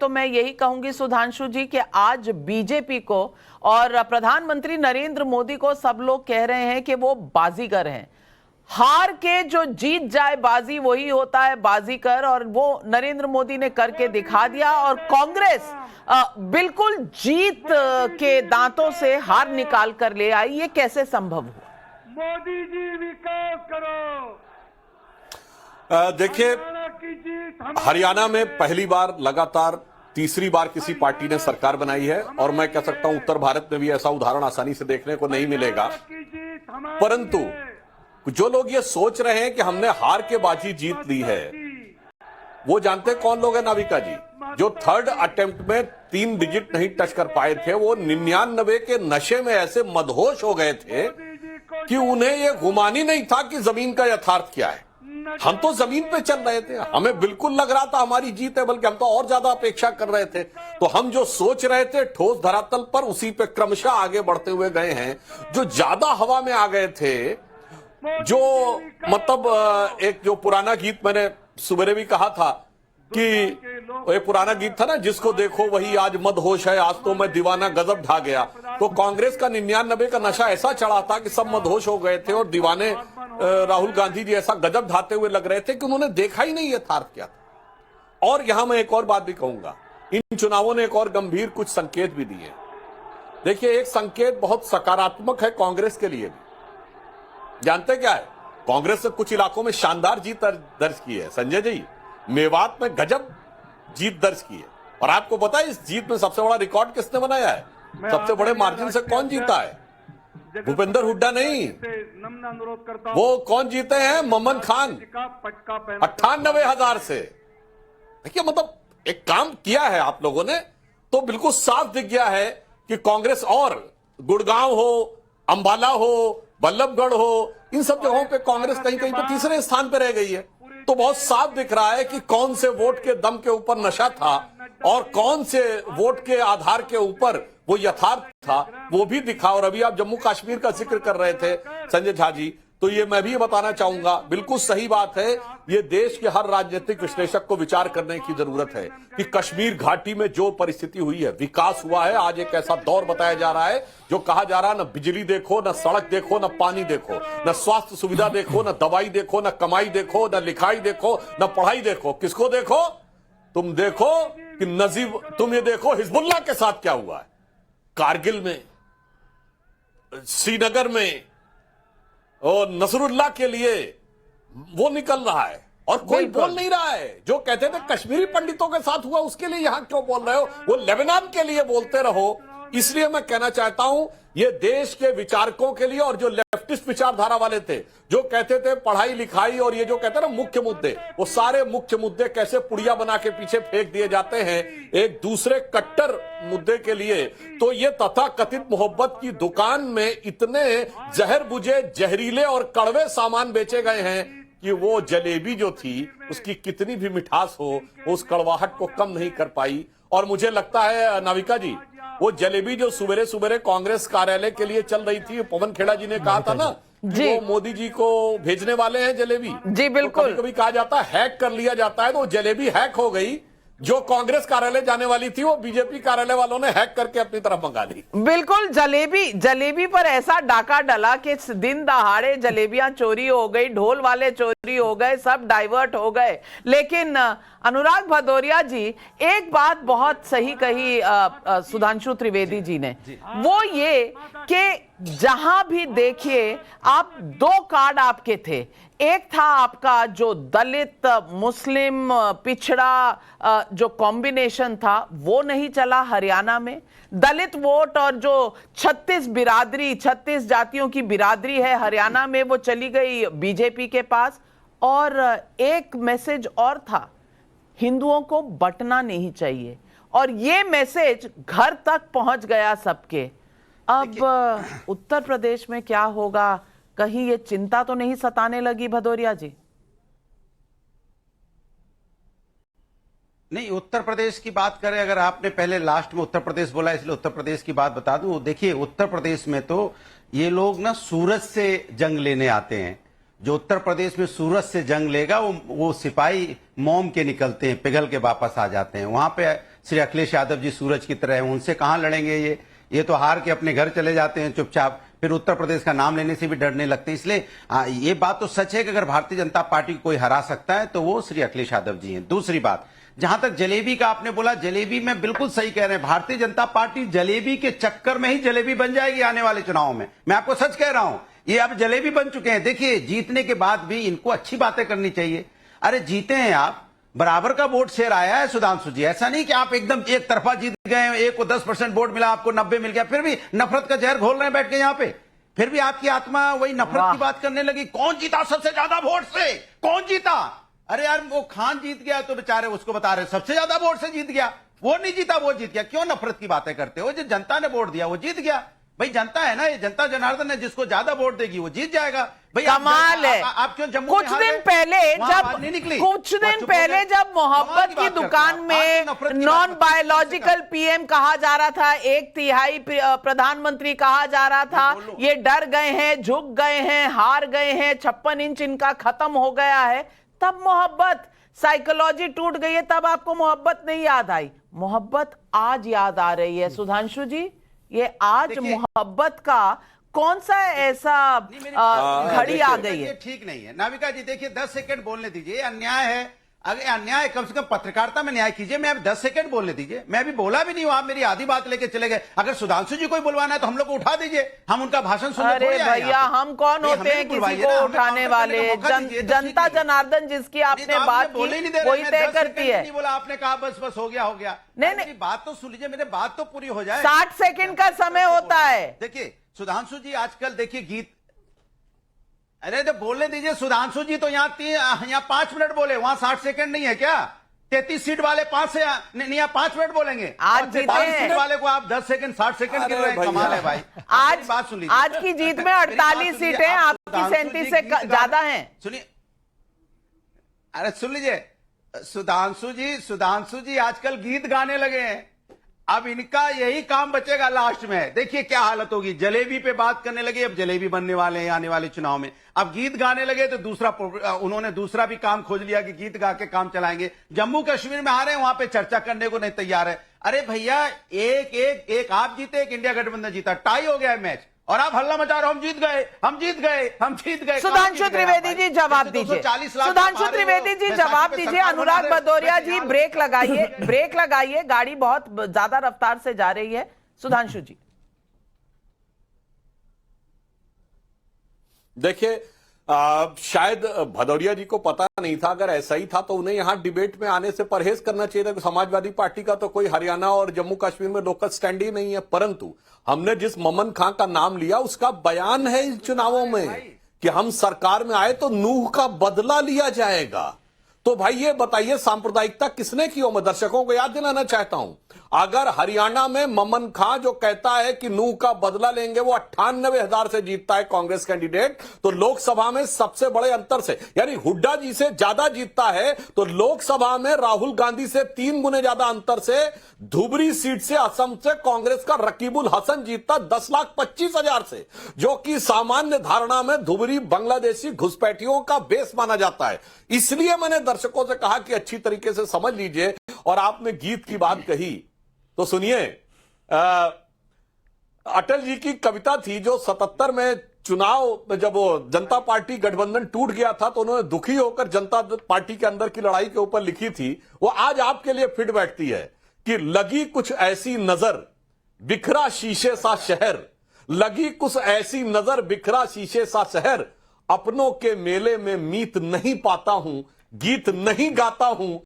तो मैं यही कहूंगी सुधांशु जी कि आज बीजेपी को और प्रधानमंत्री नरेंद्र मोदी को सब लोग कह रहे हैं कि वो बाजीगर हैं। हार के जो जीत जाए बाजी वही होता है बाजीगर, और वो नरेंद्र मोदी ने करके दिखा दिया। और कांग्रेस बिल्कुल जीत के दांतों से हार निकाल कर ले आई। ये कैसे संभव हुआ? मोदी जी विकास करो। देखिए, हरियाणा में पहली बार लगातार तीसरी बार किसी पार्टी ने सरकार बनाई है, और मैं कह सकता हूं उत्तर भारत में भी ऐसा उदाहरण आसानी से देखने को नहीं मिलेगा। परंतु जो लोग ये सोच रहे हैं कि हमने हार के बाजी जीत ली है, वो जानते कौन लोग हैं नाविका जी? जो थर्ड अटेम्प्ट में 3 डिजिट नहीं टच कर पाए थे, वो 99 के नशे में ऐसे मदहोश हो गए थे कि उन्हें यह गुमान ही नहीं था कि जमीन का यथार्थ क्या है। हम तो जमीन पे चल रहे थे, हमें बिल्कुल लग रहा था हमारी जीत है, बल्कि हम तो और ज्यादा अपेक्षा कर रहे थे। तो हम जो सोच रहे थे ठोस धरातल पर, उसी पे क्रमशः आगे बढ़ते हुए गए हैं। जो ज्यादा हवा में आ गए थे, जो मतलब एक जो पुराना गीत मैंने सुबह भी कहा था कि ये पुराना गीत था ना, जिसको देखो वही आज मदहोश है, आज तो मैं दीवाना गजब ढा गया। तो कांग्रेस का 99 का नशा ऐसा चढ़ा था कि सब मदहोश हो गए थे, और दीवाने राहुल गांधी जी ऐसा गजब ढाते हुए लग रहे थे कि उन्होंने देखा ही नहीं यथार्थ क्या था। और यहां मैं एक और बात भी कहूंगा, इन चुनावों ने एक और गंभीर कुछ संकेत भी दिए। देखिए, एक संकेत बहुत सकारात्मक है कांग्रेस के लिए भी। जानते क्या है? कांग्रेस ने कुछ इलाकों में शानदार जीत दर्ज की है संजय जी। मेवात में गजब जीत दर्ज की है, और आपको पता है इस जीत में सबसे बड़ा रिकॉर्ड किसने बनाया है? सबसे बड़े मार्जिन से कौन जीता है? भूपेंद्र हुड्डा नहीं, वो कौन जीते हैं? मोहम्मद खान, 98,000 से। देखिए, मतलब एक काम किया है आप लोगों ने, तो बिल्कुल साफ दिख गया है कि कांग्रेस, और गुड़गांव हो, अंबाला हो, बल्लभगढ़ हो, इन सब जगहों पे कांग्रेस कहीं कहीं पे तीसरे स्थान पे रह गई है। तो बहुत साफ दिख रहा है कि कौन से वोट के दम के ऊपर नशा था और कौन से वोट के आधार के ऊपर वो यथार्थ था, वो भी दिखा। और अभी आप जम्मू कश्मीर का जिक्र कर रहे थे संजय झा जी, तो ये मैं भी बताना चाहूंगा, बिल्कुल सही बात है। ये देश के हर राजनीतिक विश्लेषक को विचार करने की जरूरत है कि कश्मीर घाटी में जो परिस्थिति हुई है, विकास हुआ है। आज एक ऐसा दौर बताया जा रहा है जो कहा जा रहा है, न बिजली देखो, न सड़क देखो, न पानी देखो, न स्वास्थ्य सुविधा देखो, न दवाई देखो, न कमाई देखो, न लिखाई देखो, न पढ़ाई देखो। किसको देखो? तुम देखो कि नजीब, तुम ये देखो हिजबुल्लाह के साथ क्या हुआ है, कारगिल में, श्रीनगर में, और नसरुल्लाह के लिए वो निकल रहा है, और कोई बोल नहीं रहा है। जो कहते थे कश्मीरी पंडितों के साथ हुआ उसके लिए यहां क्यों बोल रहे हो? वो लेबनान के लिए बोलते रहो। इसलिए मैं कहना चाहता हूं, ये देश के विचारकों के लिए, और जो लेफ्टिस्ट विचारधारा वाले थे, जो कहते थे पढ़ाई लिखाई और ये जो कहते हैं ना मुख्य मुद्दे, वो सारे मुख्य मुद्दे कैसे पुड़िया बना के पीछे फेंक दिए जाते हैं एक दूसरे कट्टर मुद्दे के लिए। तो ये तथाकथित मोहब्बत की दुकान में इतने जहर बुझे, जहरीले और कड़वे सामान बेचे गए हैं कि वो जलेबी जो थी, उसकी कितनी भी मिठास हो, उस कड़वाहट को कम नहीं कर पाई। और मुझे लगता है नाविका जी, वो जलेबी जो सुबेरे सुबेरे कांग्रेस कार्यालय के लिए चल रही थी, पवन खेड़ा जी ने कहा था ना कि वो मोदी जी को भेजने वाले हैं जलेबी। जी बिल्कुल। तो कभी कहा जाता है हैक कर लिया जाता है, तो जलेबी हैक हो गई। जो कांग्रेस कार्यालय जाने वाली थी, वो बीजेपी कार्यालय वालों ने हैक करके अपनी तरफ मंगा ली। बिल्कुल, जलेबी पर ऐसा डाका डला कि दिन दहाड़े जलेबियां चोरी हो गई, ढोल वाले चोरी हो गए, सब डाइवर्ट हो गए। लेकिन अनुराग भदौरिया जी, एक बात बहुत सही कही सुधांशु त्रिवेदी जी ने, वो ये कि जहां भी देखिए आप, 2 कार्ड आपके थे। एक था आपका जो दलित मुस्लिम पिछड़ा जो कॉम्बिनेशन था, वो नहीं चला हरियाणा में। दलित वोट और जो 36 जातियों की बिरादरी है हरियाणा में, वो चली गई बीजेपी के पास। और एक मैसेज और था, हिंदुओं को बंटना नहीं चाहिए, और ये मैसेज घर तक पहुंच गया सबके। अब उत्तर प्रदेश में क्या होगा, कहीं ये चिंता तो नहीं सताने लगी भदौरिया जी? नहीं, उत्तर प्रदेश की बात करें, अगर आपने पहले लास्ट में उत्तर प्रदेश बोला इसलिए उत्तर प्रदेश की बात बता दूं। देखिए, उत्तर प्रदेश में तो ये लोग ना सूरत से जंग लेने आते हैं। जो उत्तर प्रदेश में सूरत से जंग लेगा वो सिपाही मोम के निकलते हैं, पिघल के वापस आ जाते हैं। वहां पे श्री अखिलेश यादव जी सूरज की तरह हैं, उनसे कहां लड़ेंगे ये तो हार के अपने घर चले जाते हैं चुपचाप, फिर उत्तर प्रदेश का नाम लेने से भी डरने लगते हैं। इसलिए ये बात तो सच है कि अगर भारतीय जनता पार्टी को कोई हरा सकता है तो वो श्री अखिलेश यादव जी हैं। दूसरी बात, जहां तक जलेबी का आपने बोला, जलेबी में बिल्कुल सही कह रहे हैं, भारतीय जनता पार्टी जलेबी के चक्कर में ही जलेबी बन जाएगी आने वाले चुनाव में। मैं आपको सच कह रहा हूं, ये अब जलेबी बन चुके हैं। देखिए, जीतने के बाद भी इनको अच्छी बातें करनी चाहिए। अरे जीते हैं आप, बराबर का वोट शेयर आया है सुधांशु जी, ऐसा नहीं कि आप एकदम एक तरफा जीत गए, एक को 10% वोट मिला, आपको 90 मिल गया, फिर भी नफरत का जहर घोल रहे हैं बैठ के यहां पे। फिर भी आपकी आत्मा वही नफरत की बात करने लगी। कौन जीता सबसे ज्यादा वोट से, कौन जीता? अरे यार, वो खान जीत गया तो बेचारे उसको बता रहे सबसे ज्यादा वोट से जीत गया, वो नहीं जीता वो जीत गया। क्यों नफरत की बातें करते हो? जो जनता ने वोट दिया वो जीत गया। भाई जनता है ना, ये जनता जनार्दन है, जिसको ज्यादा वोट देगी वो जीत जाएगा। भाई कमाल है। आप क्यों जम्मू कुछ दिन पहले जब मोहब्बत की दुकान में नॉन बायोलॉजिकल पीएम कहा जा रहा था, 1/3 प्रधानमंत्री कहा जा रहा था, ये डर गए हैं, झुक गए हैं, हार गए हैं, 56 इंच इनका खत्म हो गया है, तब मोहब्बत साइकोलॉजी टूट गई है, तब आपको मोहब्बत नहीं याद आई। मोहब्बत आज याद आ रही है सुधांशु जी, ये आज मोहब्बत का कौन सा ऐसा घड़ी आ गई है? ठीक नहीं है नाविका जी, देखिए 10 सेकंड बोलने दीजिए, अन्याय है। अगर अन्याय, कम से कम पत्रकारिता में न्याय कीजिए। मैं अब 10 सेकंड बोलने दीजिए, मैं अभी बोला भी नहीं हूं, आप मेरी आधी बात लेके चले गए। अगर सुधांशु जी कोई बुलवाना है तो हम लोग को उठा दीजिए, हम उनका भाषण सुनने। अरे भैया, हम कौन होते हैं किसी को उठाने वाले? जनता जनार्दन जिसकी आपने बात की वही तय करती है। नहीं बोला आपने, कहा बस बस हो गया। नहीं, बात तो सुन लीजिए, मेरे बात तो पूरी हो जाए। 60 सेकंड का समय होता है। देखिए सुधांशु जी, आजकल देखिए गीत, अरे तो बोलने दीजिए। सुधांशु जी तो यहाँ 5 मिनट बोले, वहां 60 सेकंड नहीं है क्या? 33 सीट वाले 5 मिनट बोलेंगे, आज जीते हैं। सीट वाले को आप 10 सेकंड 60 सेकंड गिन रहे हैं। कमाल है भाई। आज बात सुन लीजिए, आज की जीत में 48 सीटें आपकी 37 से ज्यादा हैं। सुनिए, अरे सुन लीजिए, सुधांशु जी आजकल गीत गाने लगे हैं। अब इनका यही काम बचेगा लास्ट में। देखिए क्या हालत होगी। जलेबी पे बात करने लगे, अब जलेबी बनने वाले हैं आने वाले चुनाव में। अब गीत गाने लगे तो उन्होंने दूसरा भी काम खोज लिया कि गीत गा के काम चलाएंगे। जम्मू कश्मीर में आ रहे हैं, वहां पे चर्चा करने को नहीं तैयार है। अरे भैया, एक आप जीते, एक इंडिया गठबंधन जीता, टाई हो गया है मैच, और आप हल्ला मचा रहे हो, हम जीत गए। सुधांशु त्रिवेदी जी जवाब दीजिए। सुधांशु त्रिवेदी जी जवाब दीजिए। अनुराग भदौरिया जी ब्रेक लगाइए, गाड़ी बहुत ज्यादा रफ्तार से जा रही है। सुधांशु जी देखिए, शायद भदौरिया जी को पता नहीं था, अगर ऐसा ही था तो उन्हें यहां डिबेट में आने से परहेज करना चाहिए था। समाजवादी पार्टी का तो कोई हरियाणा और जम्मू कश्मीर में लोकल स्टैंड ही नहीं है। परंतु हमने जिस ममन खां का नाम लिया, उसका बयान है इन चुनावों में कि हम सरकार में आए तो नूह का बदला लिया जाएगा। तो भाई ये बताइए, सांप्रदायिकता किसने की हो? मैं दर्शकों को याद दिलाना चाहता हूं, अगर हरियाणा में ममन खां जो कहता है कि नूह का बदला लेंगे, वो 98,000 से जीतता है कांग्रेस कैंडिडेट, तो लोकसभा में सबसे बड़े अंतर से, यानी हुड्डा जी से ज्यादा जीतता है, तो लोकसभा में राहुल गांधी से 3 गुने ज्यादा अंतर से धुबरी सीट से असम से कांग्रेस का रकीबुल हसन जीतता 10,25,000 से, जो कि सामान्य धारणा में धुबरी बांग्लादेशी घुसपैठियों का बेस माना जाता है। इसलिए मैंने दर्शकों से कहा कि अच्छी तरीके से समझ लीजिए। और आपने गीत की बात कही तो सुनिए, अटल जी की कविता थी जो 77 में चुनाव में जब वो जनता पार्टी गठबंधन टूट गया था तो उन्होंने दुखी होकर जनता पार्टी के अंदर की लड़ाई के ऊपर लिखी थी। वो आज आपके लिए फिट बैठती है कि लगी कुछ ऐसी नजर बिखरा शीशे सा शहर, लगी कुछ ऐसी नजर बिखरा शीशे सा शहर, अपनों के मेले में मीत नहीं पाता हूं, गीत नहीं गाता हूं,